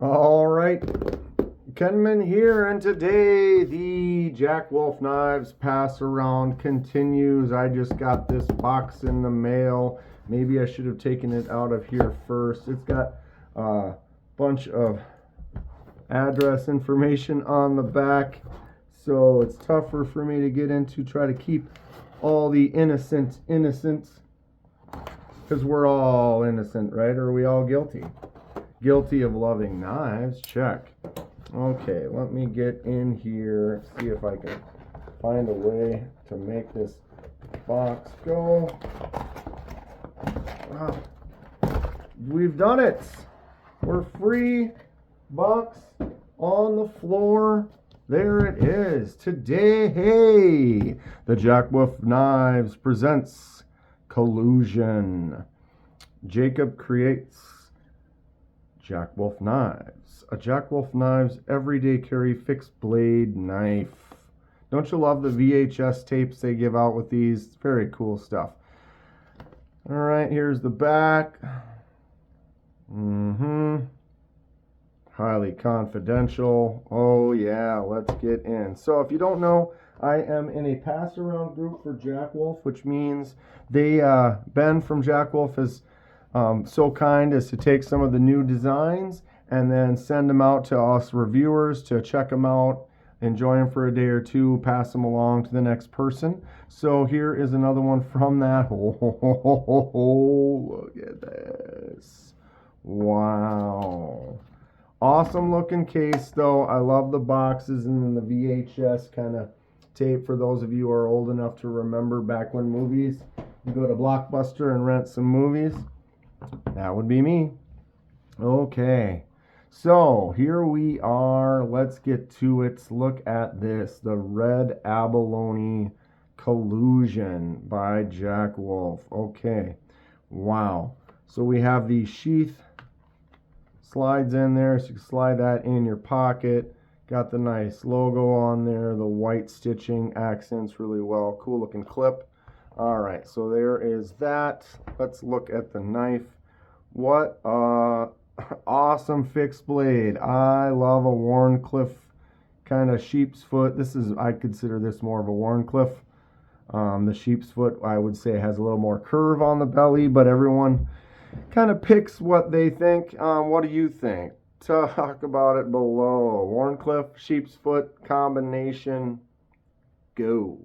All right, Kenman here, and today the Jack Wolf Knives pass around continues. I just got this box in the mail. Maybe I should have taken it out of here first. It's got a bunch of address information on the back, so it's tougher for me to get into. Try to keep all the innocent, because we're all innocent, right? Or are we all guilty? Guilty of loving knives, check. Okay, let me get in here, see if I can find a way to make this box go. Wow. We've done it. We're free. Box on the floor. There it is. Today, hey, the Jack Wolf Knives presents Collusion. Jacob creates Jack Wolf Knives. A Jack Wolf Knives everyday carry fixed blade knife. Don't you love the VHS tapes they give out with these? Very cool stuff. All right, here's the back. Highly confidential. Oh yeah, let's get in. So if you don't know, I am in a pass around group for Jack Wolf, which means Ben from Jack Wolf is so kind as to take some of the new designs and then send them out to us reviewers to check them out, enjoy them for a day or two, pass them along to the next person. So here is another one from that. Oh, look at this. Wow. Awesome looking case though. I love the boxes and then the VHS kind of tape for those of you who are old enough to remember back when movies, you go to Blockbuster and rent some movies. That would be me. Okay, so here we are. Let's get to it. Look at this. The Red Abalone Collusion by Jack Wolf. Okay, wow. So we have the sheath slides in there, so you can slide that in your pocket. Got the nice logo on there. The white stitching accents really well. Cool looking clip. All right, so there is that. Let's look at the knife. What awesome fixed blade. I love a Warncliffe kind of sheep's foot. I consider this more of a Warncliffe. The sheep's foot, I would say, has a little more curve on the belly, but everyone kind of picks what they think. What do you think? Talk about it below. Warncliffe, sheep's foot combination. Go.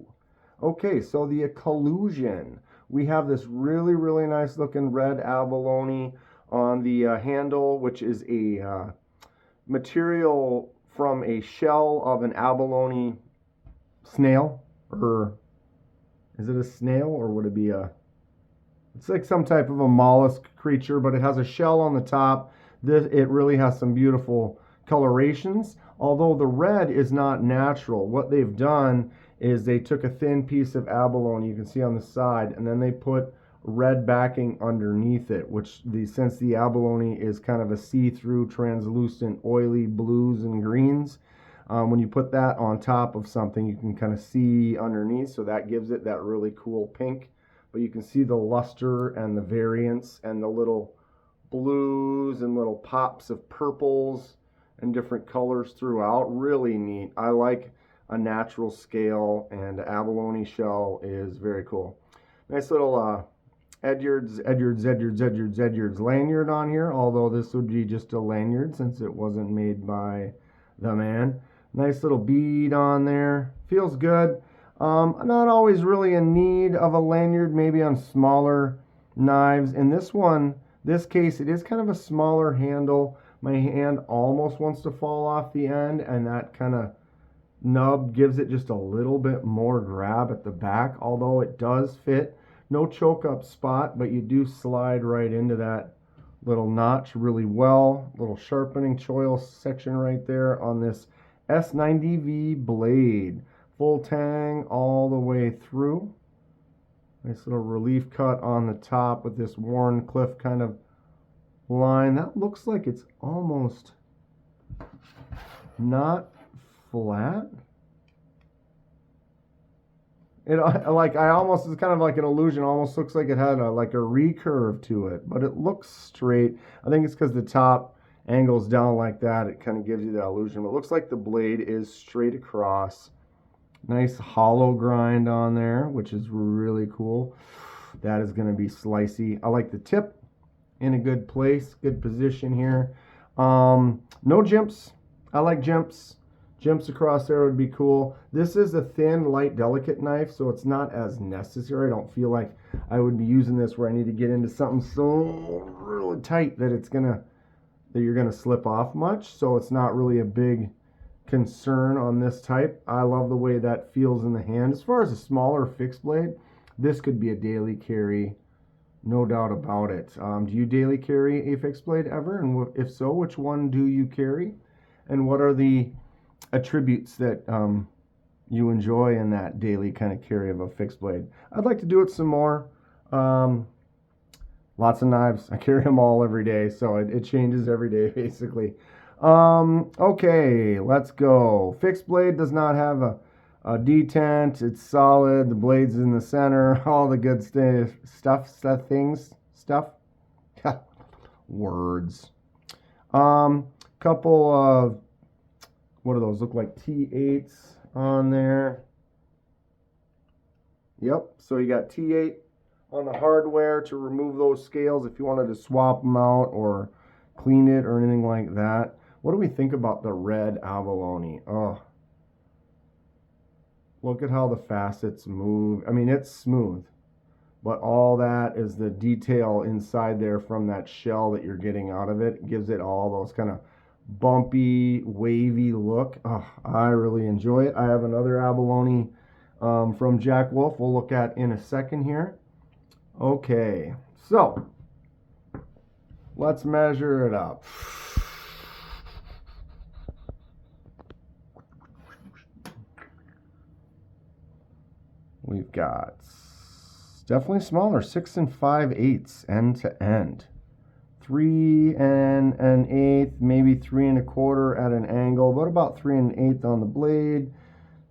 Okay, so the Collusion. We have this really, really nice looking red abalone on the handle, which is a material from a shell of an abalone snail. Or is it a snail or would it be it's like some type of a mollusk creature, but it has a shell on the top. It really has some beautiful colorations, although the red is not natural. What they've done is they took a thin piece of abalone, you can see on the side, and then they put red backing underneath it, since the abalone is kind of a see-through, translucent, oily blues and greens, when you put that on top of something, you can kind of see underneath, so that gives it that really cool pink. But you can see the luster and the variance and the little blues and little pops of purples and different colors throughout. Really neat. I like a natural scale, and abalone shell is very cool. Nice little Edyards lanyard on here, although this would be just a lanyard since it wasn't made by the man. Nice little bead on there. Feels good. Not always really in need of a lanyard, maybe on smaller knives. In this case, it is kind of a smaller handle. My hand almost wants to fall off the end, and that kind of nub gives it just a little bit more grab at the back, although it does fit. No choke up spot, but you do slide right into that little notch really well. Little sharpening choil section right there on this S90V blade. Full tang all the way through. Nice little relief cut on the top with this Warncliffe kind of line. That looks like it's almost not flat. It's kind of like an illusion. Almost looks like it had like a recurve to it, but it looks straight. I think it's because the top angles down like that, it kind of gives you that illusion. But it looks like the blade is straight across. Nice hollow grind on there, which is really cool. That is going to be slicey. I like the tip in a good place, good position here. No jimps. I like jimps. Jimps across there would be cool. This is a thin, light, delicate knife, so it's not as necessary. I don't feel like I would be using this where I need to get into something so really tight that you're gonna slip off much. So it's not really a big concern on this type. I love the way that feels in the hand. As far as a smaller fixed blade, this could be a daily carry, no doubt about it. Do you daily carry a fixed blade ever? And if so, which one do you carry? And what are the attributes that you enjoy in that daily kind of carry of a fixed blade? I'd like to do it some more. Lots of knives. I carry them all every day, so it changes every day basically. Okay, let's go. Fixed blade does not have a detent. It's solid. The blade's in the center. All the good stuff. Words. Couple of, what do those look like? T8s on there. Yep. So you got T8 on the hardware to remove those scales if you wanted to swap them out or clean it or anything like that. What do we think about the red abalone? Oh, look at how the facets move. I mean, it's smooth, but all that is the detail inside there from that shell that you're getting out of it. It gives it all those kind of bumpy, wavy look. Oh, I really enjoy it. I have another abalone from Jack Wolf we'll look at in a second here. Okay, so let's measure it up. We've got definitely smaller, 6 5/8 end to end. 3 1/8, maybe 3 1/4 at an angle, but about 3 1/8 on the blade.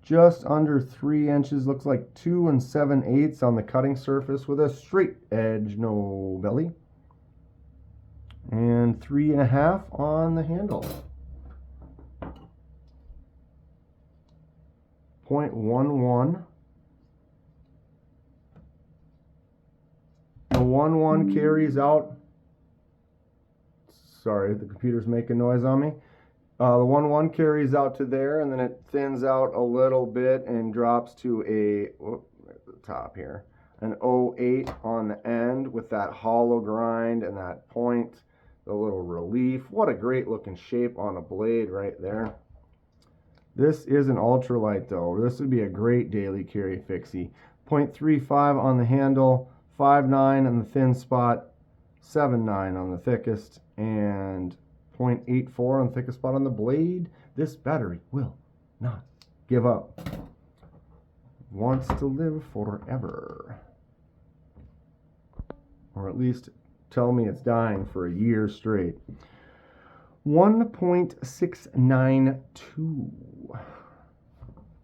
Just under 3 inches, looks like 2 7/8 on the cutting surface with a straight edge, no belly. And 3 1/2 on the handle. 0.11. The 1/1 carries out. Sorry, the computer's making noise on me. The 1/1 carries out to there, and then it thins out a little bit and drops to at the top here, an 0.8 on the end with that hollow grind and that point, the little relief. What a great looking shape on a blade right there. This is an ultralight though. This would be a great daily carry fixie. 0.35 on the handle, 5.9 on the thin spot, 7.9 on the thickest, and 0.84 on the thickest spot on the blade. This battery will not give up. Wants to live forever. Or at least tell me it's dying for a year straight. 1.692.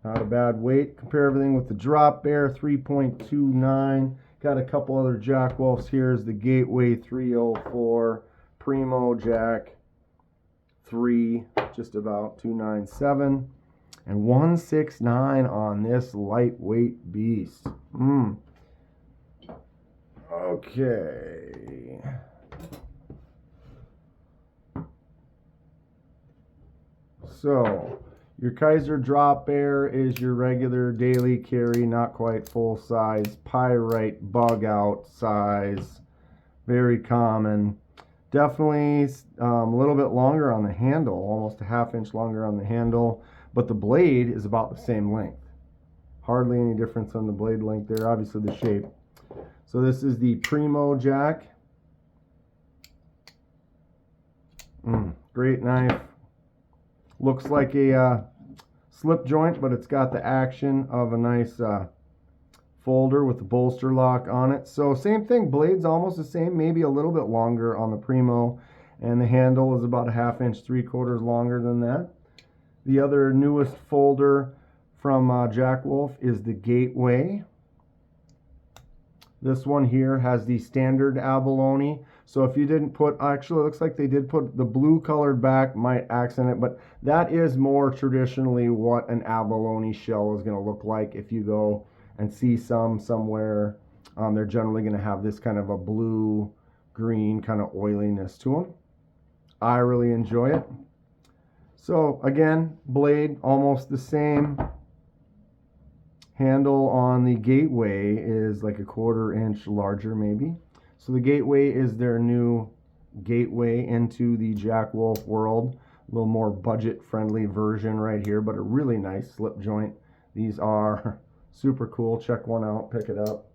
Not a bad weight. Compare everything with the drop bear, 3.29. Got a couple other Jack Wolfs. Here's the Gateway 304, Primo Jack 3, just about 297, and 169 on this lightweight beast. Okay. So your Kaiser Drop Bear is your regular daily carry, not quite full size, pyrite bug out size, very common. Definitely a little bit longer on the handle, almost a ½ inch longer on the handle, but the blade is about the same length. Hardly any difference on the blade length there, obviously the shape. So this is the Primo Jack. Great knife. Looks like a slip joint, but it's got the action of a nice folder with the bolster lock on it. So same thing, blade's almost the same, maybe a little bit longer on the Primo, and the handle is about a ½ inch, 3/4 longer than that. The other newest folder from Jack Wolf is the Gateway. This one here has the standard abalone. So if you didn't put, actually it looks like they did put the blue colored back, might accent it, but that is more traditionally what an abalone shell is going to look like. If you go and see some somewhere, they're generally going to have this kind of a blue green kind of oiliness to them. I really enjoy it. So again, blade almost the same. Handle on the Gateway is like a 1/4 inch larger maybe. So the Gateway is their new gateway into the Jack Wolf world. A little more budget friendly version right here, but a really nice slip joint. These are super cool. Check one out, pick it up.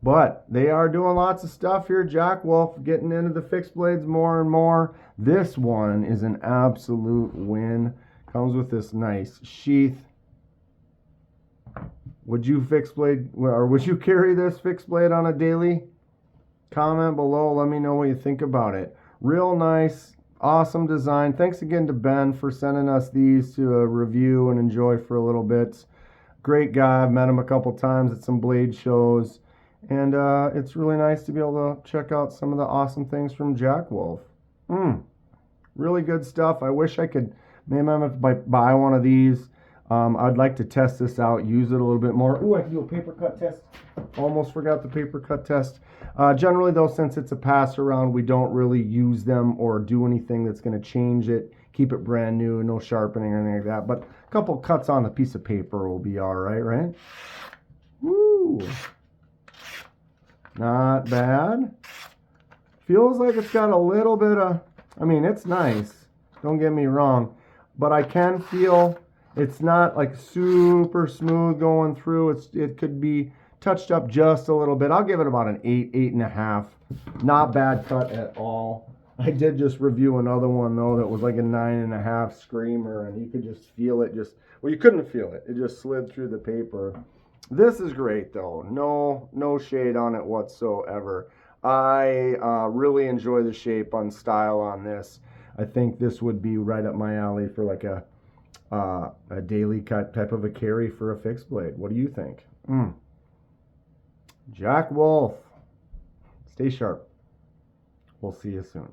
But they are doing lots of stuff here. Jack Wolf getting into the fixed blades more and more. This one is an absolute win. Comes with this nice sheath. Would you fixed blade, or would you carry this fixed blade on a daily? Comment below. Let me know what you think about it. Real nice, awesome design. Thanks again to Ben for sending us these to review and enjoy for a little bit. Great guy. I've met him a couple times at some blade shows. And it's really nice to be able to check out some of the awesome things from Jack Wolf. Really good stuff. I wish I could, maybe I'm going to buy one of these. I'd like to test this out, use it a little bit more. Ooh, I can do a paper cut test. Almost forgot the paper cut test. Generally, though, since it's a pass around, we don't really use them or do anything that's going to change it. Keep it brand new, no sharpening or anything like that. But a couple cuts on a piece of paper will be all right, right? Woo! Not bad. Feels like it's got a little bit of, I mean, it's nice. Don't get me wrong. But I can feel it's not like super smooth going through. It could be touched up just a little bit. I'll give it about an 8, 8.5. Not bad cut at all. I did just review another one though that was like a 9.5 screamer, and you could just feel it well, you couldn't feel it. It just slid through the paper. This is great though. No shade on it whatsoever. I really enjoy the shape on style on this. I think this would be right up my alley for like a daily cut type of a carry for a fixed blade. What do you think? Jack Wolf. Stay sharp. We'll see you soon.